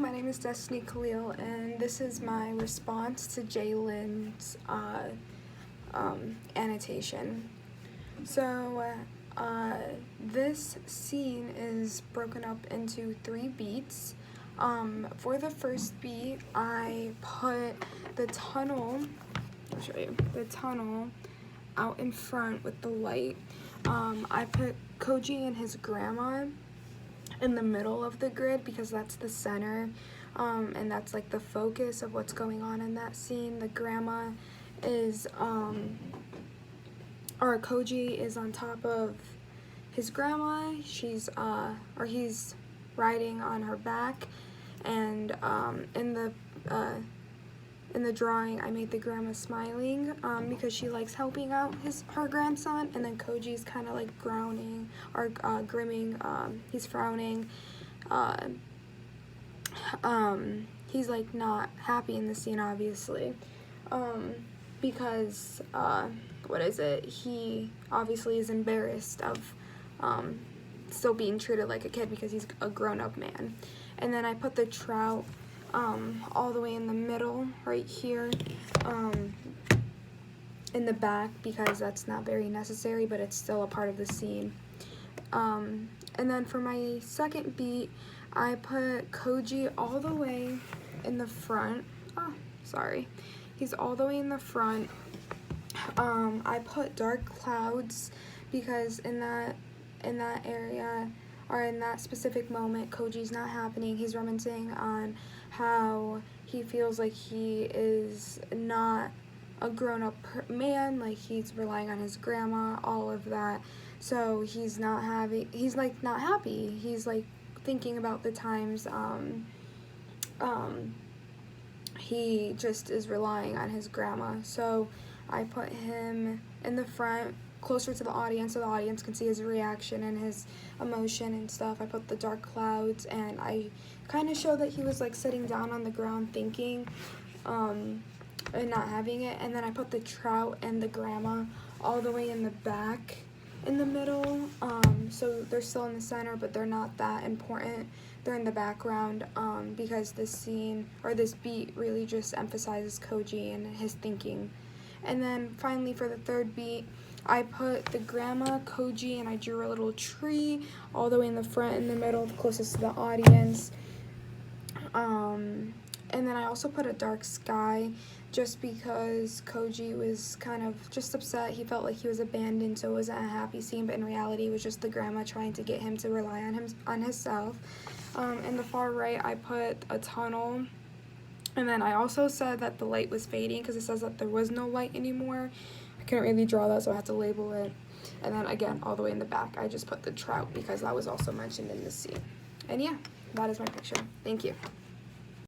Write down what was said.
my name is Destiny Khalil, and this is my response to Jalen's annotation. So, this scene is broken up into 3 beats. For the first beat, I put the tunnel, I'll show you, the tunnel out in front with the light. I put Koji and his grandma in the middle of the grid because that's the center, and that's like the focus of what's going on in that scene. The grandma is, or Koji is on top of his grandma. He's riding on her back, and in the drawing, I made the grandma smiling because she likes helping out her grandson, and then Koji's kind of like growling or grimming. He's frowning. He's like not happy in the scene, obviously, because he obviously is embarrassed of still being treated like a kid because he's a grown-up man. And then I put the trout all the way in the middle right here, in the back, because that's not very necessary, but it's still a part of the scene. And then for my second beat, I put Koji all the way in the front. He's all the way in the front. I put dark clouds because in that area, or in that specific moment, Koji's not happening. He's reminiscing on how he feels like he is not a grown-up man, like he's relying on his grandma, all of that. So he's not happy. He's like thinking about the times he just is relying on his grandma. So I put him in the front, closer to the audience, so the audience can see his reaction and his emotion and stuff. I put the dark clouds, and I kind of show that he was like sitting down on the ground thinking, and not having it. And then I put the trout and the grandma all the way in the back in the middle, so they're still in the center, but they're not that important. They're in the background, because this scene, or this beat, really just emphasizes Koji and his thinking. And then finally for the third beat, I put the grandma, Koji, and I drew a little tree all the way in the front, in the middle, closest to the audience. And then I also put a dark sky just because Koji was kind of just upset. He felt like he was abandoned, so it wasn't a happy scene, but in reality it was just the grandma trying to get him to rely on himself. In the far right, I put a tunnel. And then I also said that the light was fading because it says that there was no light anymore. I couldn't really draw that, so I had to label it. And then again, all the way in the back, I just put the trout because that was also mentioned in the scene. And yeah, that is my picture. Thank you.